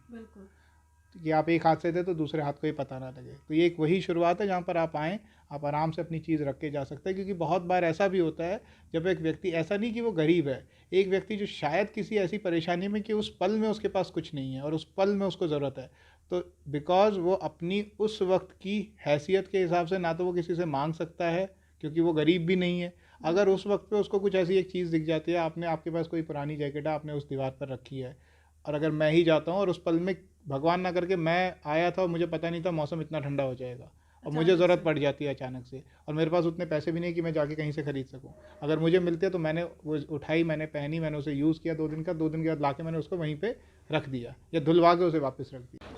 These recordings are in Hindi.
बिल्कुल। कि आप एक हाथ से दे तो दूसरे हाथ को ही पता ना लगे। तो ये एक वही शुरुआत है जहाँ पर आप आएँ, आप आराम से अपनी चीज़ रख के जा सकते हैं, क्योंकि बहुत बार ऐसा भी होता है जब एक व्यक्ति, ऐसा नहीं कि वो गरीब है, एक व्यक्ति जो शायद किसी ऐसी परेशानी में कि उस पल में उसके पास कुछ नहीं है और उस पल में उसको ज़रूरत है, तो बिकॉज़ वो अपनी उस वक्त की हैसियत के हिसाब से ना तो वो किसी से मांग सकता है क्योंकि वो गरीब भी नहीं है। अगर उस वक्त पे उसको कुछ ऐसी एक चीज़ दिख जाती है, आपके पास कोई पुरानी जैकेट है, आपने उस दीवार पर रखी है, और अगर मैं ही जाता हूँ और उस पल में भगवान ना करके मैं आया था और मुझे पता नहीं था मौसम इतना ठंडा हो जाएगा और मुझे अचानक ज़रूरत से। पड़ जाती है अचानक से, और मेरे पास उतने पैसे भी नहीं कि मैं जाके कहीं से ख़रीद सकूं, अगर मुझे मिलते तो मैंने वो उठाई, मैंने पहनी, मैंने उसे यूज़ किया 2 दिन का, 2 दिन के बाद ला के मैंने उसको वहीं पे रख दिया या धुलवा के उसे वापस रख दिया।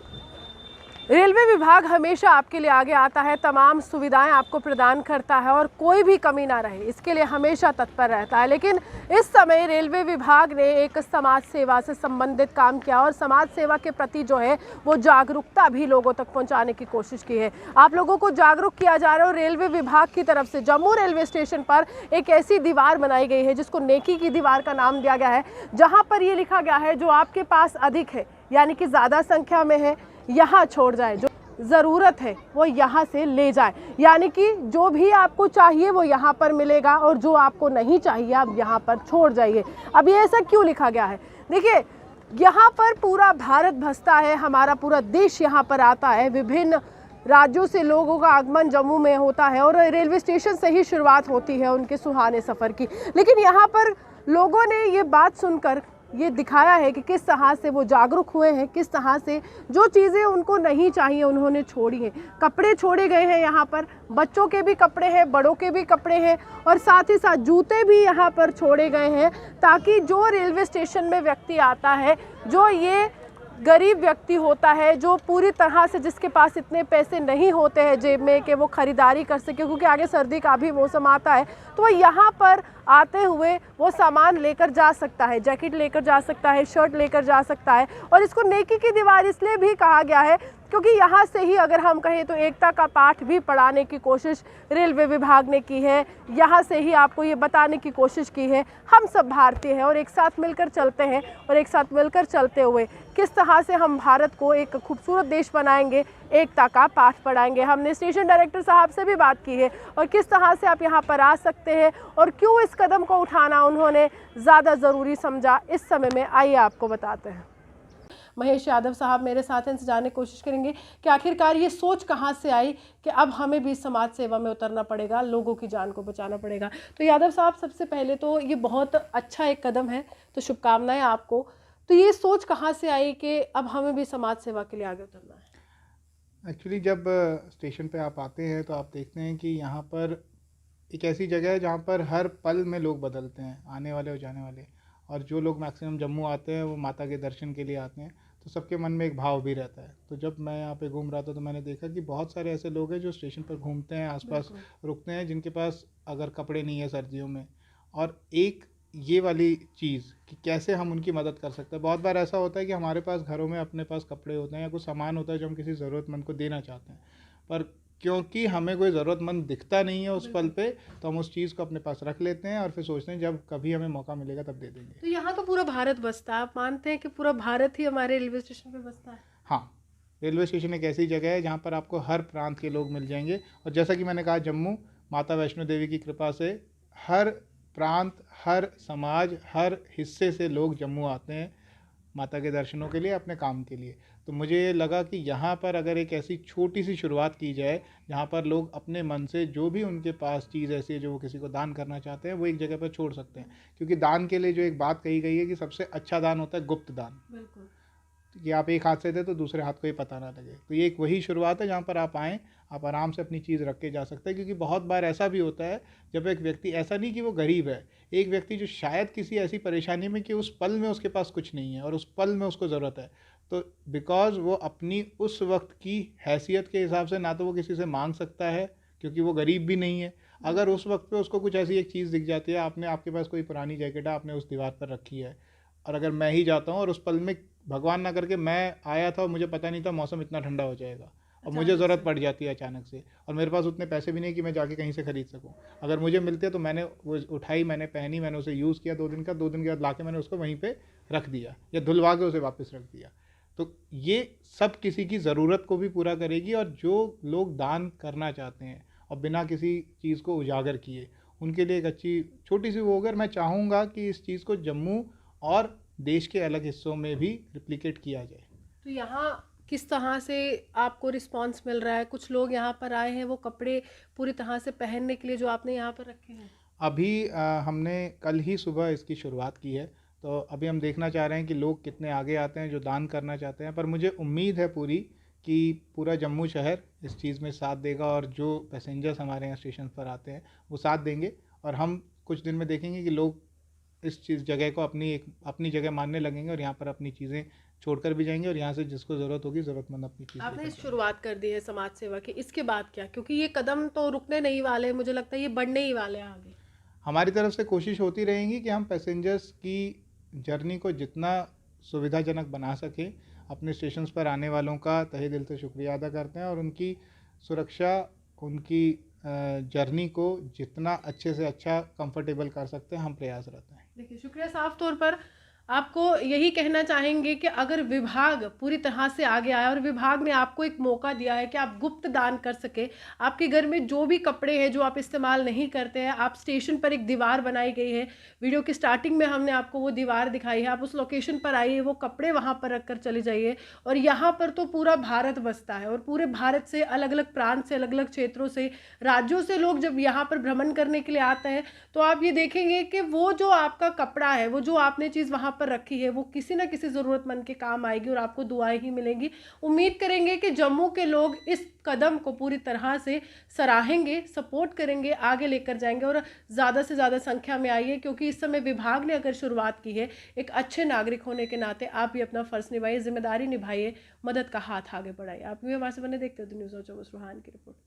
रेलवे विभाग हमेशा आपके लिए आगे आता है, तमाम सुविधाएं आपको प्रदान करता है और कोई भी कमी ना रहे इसके लिए हमेशा तत्पर रहता है। लेकिन इस समय रेलवे विभाग ने एक समाज सेवा से संबंधित काम किया और समाज सेवा के प्रति जो है वो जागरूकता भी लोगों तक पहुंचाने की कोशिश की है। आप लोगों को जागरूक किया जा रहा है और रेलवे विभाग की तरफ से जम्मू रेलवे स्टेशन पर एक ऐसी दीवार बनाई गई है जिसको नेकी की दीवार का नाम दिया गया है, जहाँ पर ये लिखा गया है जो आपके पास अधिक है यानी कि ज़्यादा संख्या में है यहाँ छोड़ जाए, जो ज़रूरत है वो यहाँ से ले जाए, यानी कि जो भी आपको चाहिए वो यहाँ पर मिलेगा और जो आपको नहीं चाहिए आप यहाँ पर छोड़ जाइए। अब ये ऐसा क्यों लिखा गया है? देखिए, यहाँ पर पूरा भारत बसता है, हमारा पूरा देश यहाँ पर आता है, विभिन्न राज्यों से लोगों का आगमन जम्मू में होता है और रेलवे स्टेशन से ही शुरुआत होती है उनके सुहाने सफ़र की। लेकिन यहाँ पर लोगों ने ये बात सुनकर ये दिखाया है कि किस तरह से वो जागरूक हुए हैं, किस तरह से जो चीज़ें उनको नहीं चाहिए उन्होंने छोड़ी हैं। कपड़े छोड़े गए हैं यहाँ पर, बच्चों के भी कपड़े हैं, बड़ों के भी कपड़े हैं और साथ ही साथ जूते भी यहाँ पर छोड़े गए हैं, ताकि जो रेलवे स्टेशन में व्यक्ति आता है, जो ये गरीब व्यक्ति होता है, जो पूरी तरह से जिसके पास इतने पैसे नहीं होते हैं जेब में कि वो ख़रीदारी कर सके, क्योंकि आगे सर्दी का भी मौसम आता है, तो वो यहाँ पर आते हुए वो सामान लेकर जा सकता है, जैकेट लेकर जा सकता है, शर्ट लेकर जा सकता है। और इसको नेकी की दीवार इसलिए भी कहा गया है क्योंकि यहाँ से ही अगर हम कहें तो एकता का पाठ भी पढ़ाने की कोशिश रेलवे विभाग ने की है। यहाँ से ही आपको ये बताने की कोशिश की है हम सब भारतीय हैं और एक साथ मिलकर चलते हैं, और एक साथ मिलकर चलते हुए किस तरह से हम भारत को एक खूबसूरत देश बनाएंगे, एकता का पाठ पढ़ाएंगे। हमने स्टेशन डायरेक्टर साहब से भी बात की है और किस तरह से आप यहाँ पर आ सकते हैं और क्यों इस कदम को उठाना उन्होंने ज़्यादा ज़रूरी समझा इस समय में, आइए आपको बताते हैं। महेश यादव साहब मेरे साथ हैं, इनसे जानने की कोशिश करेंगे कि आखिरकार ये सोच कहाँ से आई कि अब हमें भी समाज सेवा में उतरना पड़ेगा, लोगों की जान को बचाना पड़ेगा। तो यादव साहब, सबसे पहले तो ये बहुत अच्छा एक कदम है, तो शुभकामनाएं आपको। तो ये सोच कहाँ से आई कि अब हमें भी समाज सेवा के लिए आगे उतरना है? एक्चुअली जब स्टेशन पे आप आते हैं तो आप देखते हैं कि यहाँ पर एक ऐसी जगह है जहाँ पर हर पल में लोग बदलते हैं, आने वाले और जाने वाले, और जो लोग मैक्सिमम जम्मू आते हैं वो माता के दर्शन के लिए आते हैं, तो सबके मन में एक भाव भी रहता है। तो जब मैं यहाँ पे घूम रहा था तो मैंने देखा कि बहुत सारे ऐसे लोग हैं जो स्टेशन पर घूमते हैं, आसपास रुकते हैं, जिनके पास अगर कपड़े नहीं है सर्दियों में, और एक ये वाली चीज़ कि कैसे हम उनकी मदद कर सकते हैं। बहुत बार ऐसा होता है कि हमारे पास घरों में अपने पास कपड़े होते हैं या कुछ सामान होता है जो हम किसी ज़रूरतमंद को देना चाहते हैं, पर क्योंकि हमें कोई ज़रूरतमंद दिखता नहीं है उस पल पे, तो हम उस चीज़ को अपने पास रख लेते हैं और फिर सोचते हैं जब कभी हमें मौका मिलेगा तब दे देंगे। तो यहाँ तो पूरा भारत बसता है, आप मानते हैं कि पूरा भारत ही हमारे रेलवे स्टेशन पे बसता है? हाँ, रेलवे स्टेशन एक ऐसी जगह है जहाँ पर आपको हर प्रांत के लोग मिल जाएंगे, और जैसा कि मैंने कहा, जम्मू माता वैष्णो देवी की कृपा से हर प्रांत, हर समाज, हर हिस्से से लोग जम्मू आते हैं माता के दर्शनों के लिए, अपने काम के लिए। तो मुझे लगा कि यहाँ पर अगर एक ऐसी छोटी सी शुरुआत की जाए जहाँ पर लोग अपने मन से जो भी उनके पास चीज़ ऐसी है जो वो किसी को दान करना चाहते हैं, वो एक जगह पर छोड़ सकते हैं। क्योंकि दान के लिए जो एक बात कही गई है कि सबसे अच्छा दान होता है गुप्त दान, बिल्कुल। कि आप एक हाथ से दे तो दूसरे हाथ को ही पता ना लगे। तो ये एक वही शुरुआत है जहाँ पर आप आएँ, आप आराम से अपनी चीज़ रख के जा सकते हैं, क्योंकि बहुत बार ऐसा भी होता है जब एक व्यक्ति, ऐसा नहीं कि वो गरीब है, एक व्यक्ति जो शायद किसी ऐसी परेशानी में कि उस पल में उसके पास कुछ नहीं है और उस पल में उसको ज़रूरत है, तो बिकॉज़ वो अपनी उस वक्त की हैसियत के हिसाब से ना तो वो किसी से मांग सकता है क्योंकि वो गरीब भी नहीं है, अगर उस वक्त पे उसको कुछ ऐसी एक चीज़ दिख जाती है, आपके पास कोई पुरानी जैकेट है, आपने उस दीवार पर रखी है, और अगर मैं ही जाता हूँ और उस पल में भगवान ना करके मैं आया था और मुझे पता नहीं था मौसम इतना ठंडा हो जाएगा और मुझे ज़रूरत पड़ जाती है अचानक से, और मेरे पास उतने पैसे भी नहीं कि मैं जाके कहीं से ख़रीद सकूं, अगर मुझे मिलते तो मैंने वो उठाई, मैंने पहनी, मैंने उसे यूज़ किया 2 दिन का, 2 दिन के बाद ला के मैंने उसको वहीं पे रख दिया या धुलवा के उसे वापस रख दिया। तो ये सब किसी की ज़रूरत को भी पूरा करेगी, और जो लोग दान करना चाहते हैं और बिना किसी चीज़ को उजागर किए, उनके लिए एक अच्छी छोटी सी वो, अगर मैं चाहूँगा कि इस चीज़ को जम्मू और देश के अलग हिस्सों में भी रिप्लिकेट किया जाए। तो यहाँ किस तरह से आपको रिस्पांस मिल रहा है? कुछ लोग यहाँ पर आए हैं वो कपड़े पूरी तरह से पहनने के लिए जो आपने यहाँ पर रखे हैं? अभी हमने कल ही सुबह इसकी शुरुआत की है, तो अभी हम देखना चाह रहे हैं कि लोग कितने आगे आते हैं जो दान करना चाहते हैं। पर मुझे उम्मीद है पूरी कि पूरा जम्मू शहर इस चीज़ में साथ देगा, और जो पैसेंजर्स हमारे यहाँ स्टेशन पर आते हैं वो साथ देंगे, और हम कुछ दिन में देखेंगे कि लोग इस चीज़ जगह को अपनी जगह मानने लगेंगे, और यहाँ पर अपनी चीज़ें छोड़कर भी जाएंगे, और यहाँ से जिसको ज़रूरत होगी, ज़रूरतमंद अपनी चीज़ आपने लेकर शुरुआत कर दी है समाज सेवा की, इसके बाद क्या? क्योंकि ये कदम तो रुकने नहीं वाले, मुझे लगता है ये बढ़ने ही वाले हैं आगे। हमारी तरफ से कोशिश होती रहेगी कि हम पैसेंजर्स की जर्नी को जितना सुविधाजनक बना सकें। अपने स्टेशंस पर आने वालों का तहे दिल से शुक्रिया अदा करते हैं, और उनकी सुरक्षा, उनकी जर्नी को जितना अच्छे से अच्छा कंफर्टेबल कर सकते हैं हम प्रयासरत हैं। देखिए, शुक्रिया। साफ तौर पर आपको यही कहना चाहेंगे कि अगर विभाग पूरी तरह से आगे आया और विभाग ने आपको एक मौका दिया है कि आप गुप्त दान कर सके, आपके घर में जो भी कपड़े हैं जो आप इस्तेमाल नहीं करते हैं, आप स्टेशन पर एक दीवार बनाई गई है, वीडियो की स्टार्टिंग में हमने आपको वो दीवार दिखाई है, आप उस लोकेशन पर आइए, वो कपड़े वहाँ पर रख कर चले जाइए। और यहाँ पर तो पूरा भारत बसता है, और पूरे भारत से अलग अलग प्रांत से, अलग अलग क्षेत्रों से, राज्यों से लोग जब यहाँ पर भ्रमण करने के लिए आते हैं, तो आप ये देखेंगे कि वो जो आपका कपड़ा है, वो जो आपने चीज़ वहाँ पर रखी है, वो किसी ना किसी ज़रूरतमंद के काम आएगी और आपको दुआएं ही मिलेंगी। उम्मीद करेंगे कि जम्मू के लोग इस कदम को पूरी तरह से सराहेंगे, सपोर्ट करेंगे, आगे लेकर जाएंगे, और ज़्यादा से ज़्यादा संख्या में आइए, क्योंकि इस समय विभाग ने अगर शुरुआत की है, एक अच्छे नागरिक होने के नाते आप भी अपना फ़र्ज़ निभाइए, जिम्मेदारी निभाइए, मदद का हाथ आगे बढ़ाइए। आप भी हमारे से बने देखते हो द न्यूज़ ऑफ जम्मू, सुहान की रिपोर्ट।